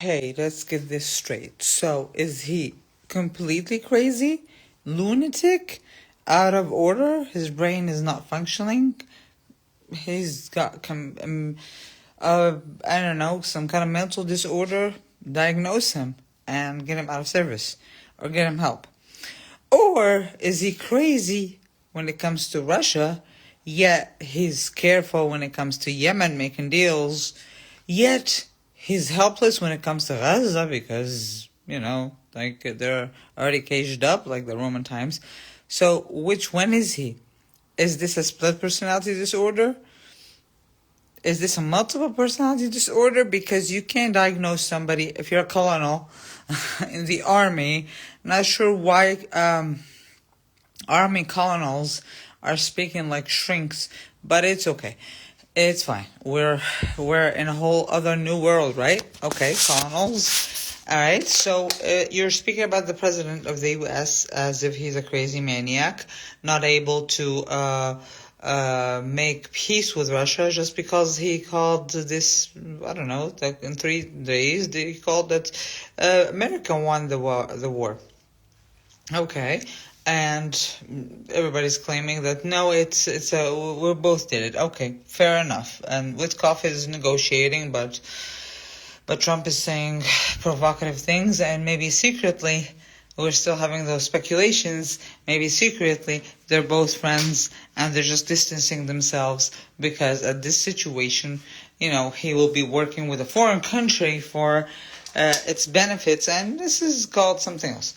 Hey, let's get this straight. So, is he completely crazy? Lunatic? Out of order? His brain is not functioning? He's got, I don't know, some kind of mental disorder? Diagnose him and get him out of service or get him help. Or is he crazy when it comes to Russia, yet he's careful when it comes to Yemen making deals, yet he's helpless when it comes to Gaza because, they're already caged up like the Roman times. So which one is he? Is this a split personality disorder? Is this a multiple personality disorder? Because you can't diagnose somebody if you're a colonel in the army. Not sure why army colonels are speaking like shrinks, but it's okay. It's fine. We're in a whole other new world, right? Okay, colonels. All right. So you're speaking about the president of the U.S. as if he's a crazy maniac, not able to make peace with Russia just because he called this, I don't know, like in 3 days, he called that America won the war. Okay. And everybody's claiming that no, we both did it. Okay, fair enough. And Witkoff is negotiating, but Trump is saying provocative things, and maybe secretly we're still having those speculations. Maybe secretly they're both friends and they're just distancing themselves because at this situation, he will be working with a foreign country for its benefits, and this is called something else.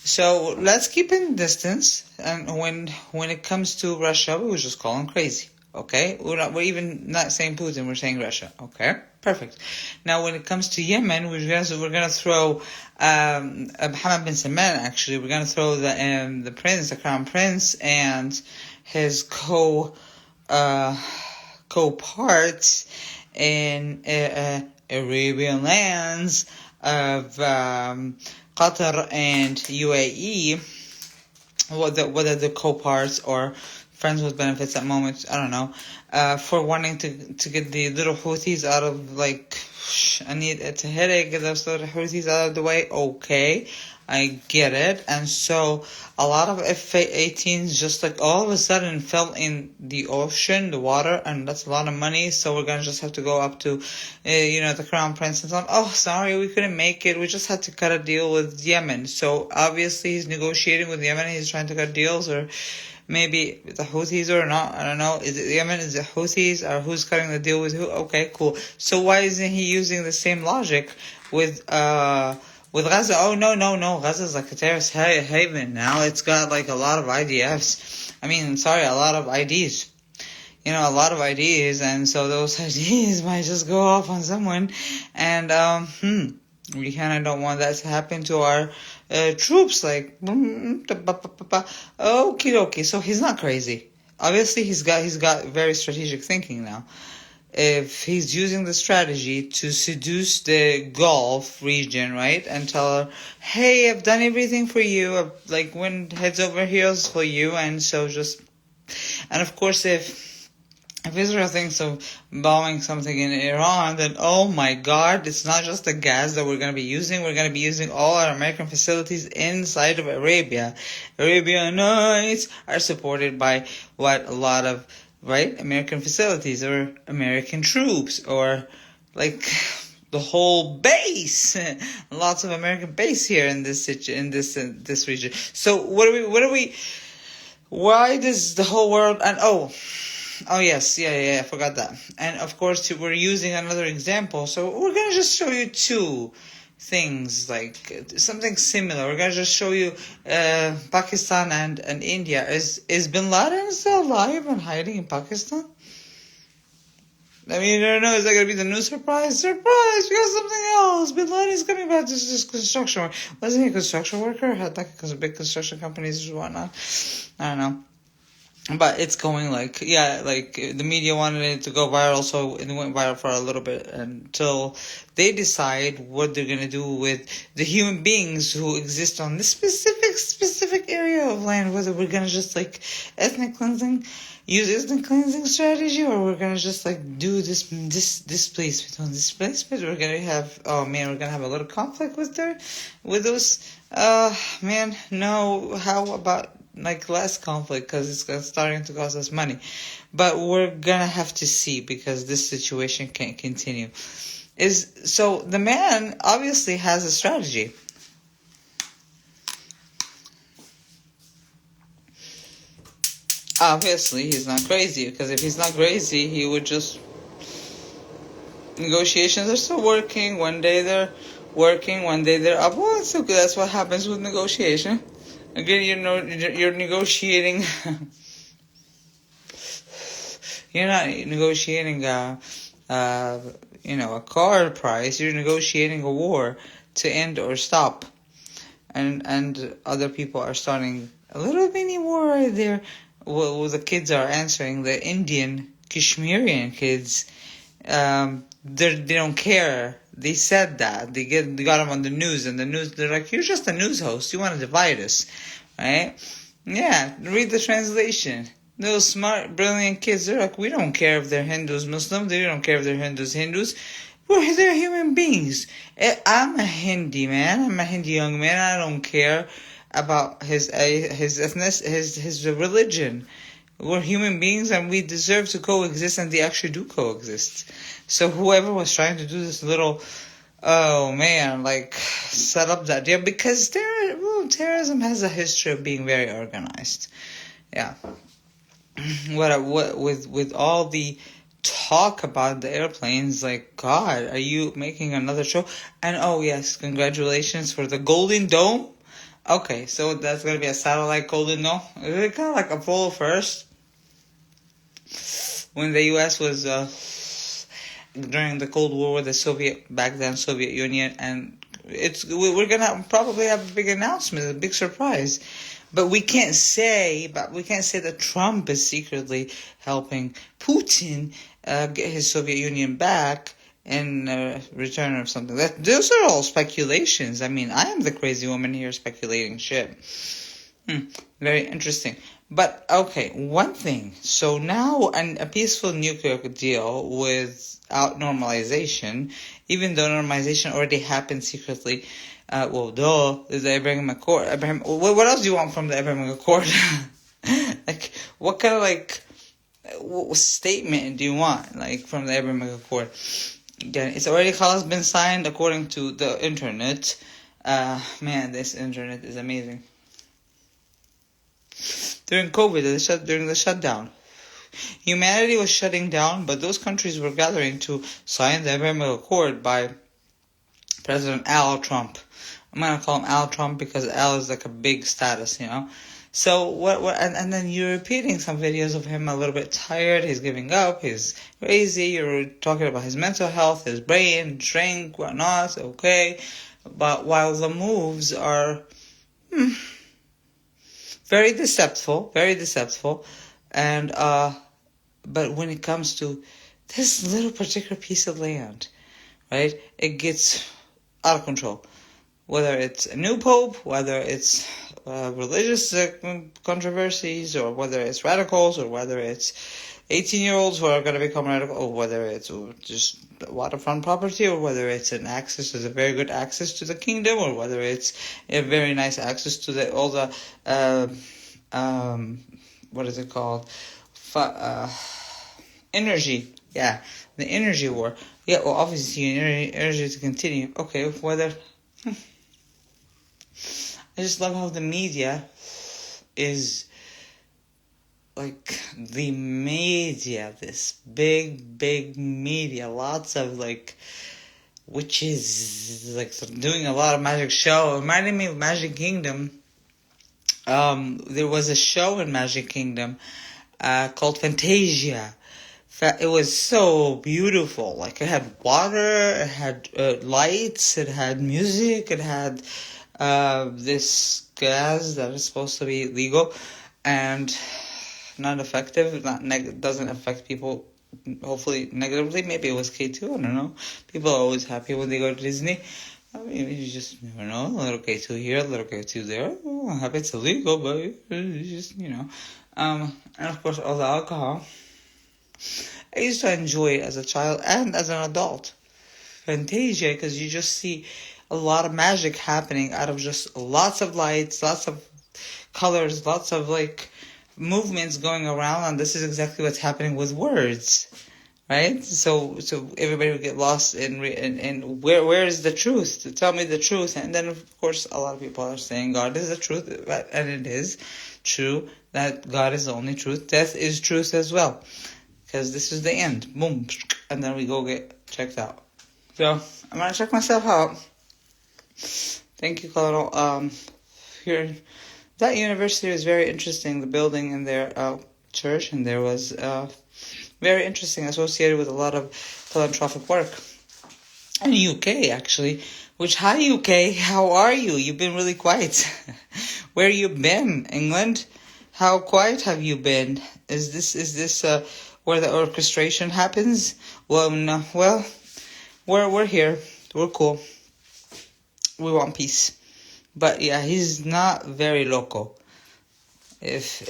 So let's keep in distance, and when it comes to Russia, we will just call him crazy. Okay, we're even not saying Putin, we're saying Russia. Okay, perfect. Now when it comes to Yemen, we're gonna throw Mohammed bin Salman. Actually, we're gonna throw the crown prince, and his co-parts in Arabian lands of Qatar and UAE, whether the co-parts or friends with benefits at moments, I don't know, for wanting to get the little Houthis out of, it's a headache, get those little Houthis out of the way. Okay, I get it. And so a lot of F-18s just all of a sudden fell in the ocean, the water, and that's a lot of money. So we're going to just have to go up to, the Crown Prince and tell him, oh, sorry, we couldn't make it. We just had to cut a deal with Yemen. So obviously he's negotiating with Yemen. He's trying to cut deals, or maybe the Houthis or not. I don't know. Is it Yemen? Is it Houthis? Or who's cutting the deal with who? Okay, cool. So why isn't he using the same logic with Gaza? Oh, no. Gaza is like a terrorist haven now. It's got a lot of IDFs. A lot of IDs. A lot of IDs, and so those IDs might just go off on someone. And, we kind of don't want that to happen to our troops. Okie dokie. So he's not crazy. Obviously, he's got very strategic thinking now. If he's using the strategy to seduce the Gulf region, right, and tell her, hey, I've done everything for you, I've went heads over heels for you, and of course, if Israel thinks of bombing something in Iran, then oh my God, it's not just the gas that we're going to be using. We're going to be using all our American facilities inside of Arabia. Arabian Nights are supported by a lot of American facilities or American troops or the whole base. Lots of American base here in this region. So why does the whole world Oh yes, yeah, I forgot that. And of course, we're using another example. So we're going to just show you two things, something similar. We're going to just show you Pakistan and India. Is Bin Laden still alive and hiding in Pakistan? I don't know. Is that going to be the new surprise? Surprise! We got something else. Bin Laden is coming back to just construction work. Wasn't he a construction worker? Had big construction companies and whatnot. I don't know. But it's going the media wanted it to go viral, so it went viral for a little bit until they decide what they're going to do with the human beings who exist on this specific specific area of land, whether we're gonna just like use ethnic cleansing strategy, or we're gonna just like do this displacement on displacement. We're gonna have we're gonna have a little conflict with those. Man, no. How about like less conflict, because it's starting to cost us money, but we're gonna have to see, because this situation can't continue. So the man obviously has a strategy. Obviously, he's not crazy, because if he's not crazy, he would just... Negotiations are still working. One day they're working, one day they're up. Well, it's okay. That's what happens with negotiation. Again, you're negotiating... You're not negotiating a car price. You're negotiating a war to end or stop. And other people are starting a little mini war right there. Well, the kids are answering. The Indian Kashmirian kids, they don't care. They said that. They got them on the news, and the news, they're like, you're just a news host. You want to divide us, right? Yeah, read the translation. Those smart, brilliant kids, they're like, we don't care if they're Hindus, Muslims. They don't care if they're Hindus. They're human beings. I'm a Hindi man. I'm a Hindi young man. I don't care about his ethnicity, his religion. We're human beings, and we deserve to coexist, and they actually do coexist. So whoever was trying to do this little, set up that idea, because terrorism has a history of being very organized. Yeah. With all the talk about the airplanes, like, God, are you making another show? And oh yes, congratulations for the Golden Dome. Okay, so that's gonna be a satellite Golden Dome. Is it kind of like Apollo first, when the U.S. was during the Cold War with the Soviet Union, and we're gonna probably have a big announcement, a big surprise. But we can't say that Trump is secretly helping Putin get his Soviet Union back in return or something. Those are all speculations. I mean, I am the crazy woman here speculating shit. Very interesting. But, okay, one thing. So now a peaceful nuclear deal without normalization, even though normalization already happened secretly. The Abraham Accord. What else do you want from the Abraham Accord? Like, what kind of statement do you want, from the Abraham Accord? Again, it's already been signed according to the internet. Man, this internet is amazing. During COVID, during the shutdown, humanity was shutting down, but those countries were gathering to sign the Abraham Accord by President Al Trump. I'm gonna call him Al Trump because Al is like a big status, So and then you're repeating some videos of him a little bit tired. He's giving up. He's crazy. You're talking about his mental health, his brain, drink, whatnot. Okay, but while the moves are very deceptive, and but when it comes to this little particular piece of land, right, it gets out of control. Whether it's a new pope, whether it's religious controversies, or whether it's radicals, or whether it's 18-year-olds who are going to become radical, or whether it's just waterfront property, or whether it's a very good access to the kingdom, or whether it's a very nice access to all the what is it called? Energy. Yeah, the energy war. Yeah, well, obviously energy to continue. Okay, whether... I just love how the media is this big media, lots of witches, doing a lot of magic show. It reminded me of Magic Kingdom. There was a show in Magic Kingdom called Fantasia. It was so beautiful. It had water, it had lights, it had music, it had this gas that is supposed to be legal and not effective. Doesn't affect people, hopefully, negatively. Maybe it was K2, I don't know. People are always happy when they go to Disney. I mean, you just never know. A little K2 here, a little K2 there. Oh, I hope it's illegal, but it's just, and of course, all the alcohol. I used to enjoy it as a child and as an adult. Fantasia, because you just see a lot of magic happening out of just lots of lights, lots of colors, lots of movements going around, and this is exactly what's happening with words, right? So everybody would get lost in where is the truth? Tell me the truth. And then of course a lot of people are saying God is the truth, and it is true that God is the only truth. Death is truth as well, because this is the end. Boom, and then we go get checked out. So I'm gonna check myself out. Thank you, Colonel. Here, that university was very interesting. The building in their church, and there was very interesting, associated with a lot of philanthropic work. And UK, actually. Which, hi UK, how are you? You've been really quiet. Where you been? England? How quiet have you been? Is this where the orchestration happens? Well, no. Well, we're here. We're cool. We want peace. But yeah, he's not very local. If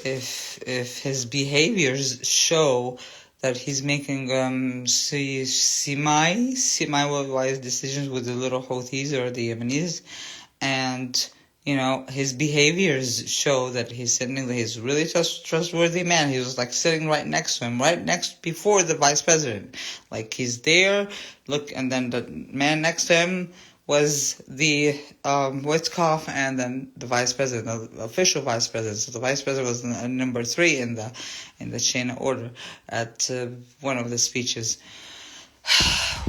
his behaviors show that he's making semi-wise decisions with the little Houthis or the Yemenis, and his behaviors show that he's really trustworthy man. He was sitting right next to him, right next before the vice president, he's there. Look, and then the man next to him was the Witkoff, and then the vice president, the official vice president. So the vice president was number 3 in the chain of order at one of the speeches.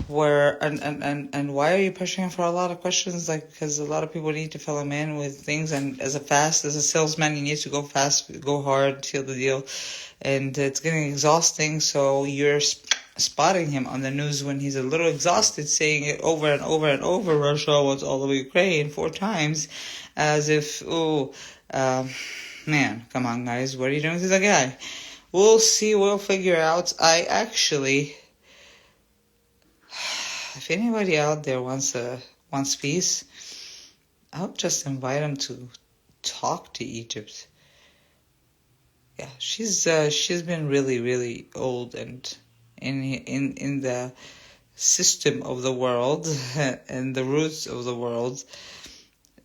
And why are you pushing him for a lot of questions? Because a lot of people need to fill him in with things, and as a salesman, you need to go fast, go hard, seal the deal, and it's getting exhausting. So you're spotting him on the news when he's a little exhausted, saying it over and over and over. Russia wants all of Ukraine 4 times, as if, man, come on, guys, what are you doing to the guy? We'll see. We'll figure out. If anybody out there wants peace, I would just invite him to talk to Egypt. Yeah, she's been really, really old and in the system of the world and the roots of the world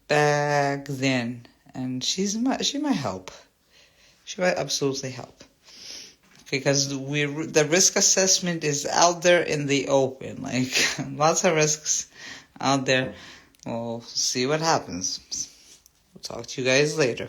back then, and she might help. She might absolutely help, because the risk assessment is out there in the open, lots of risks out there. We'll see what happens. We'll talk to you guys later.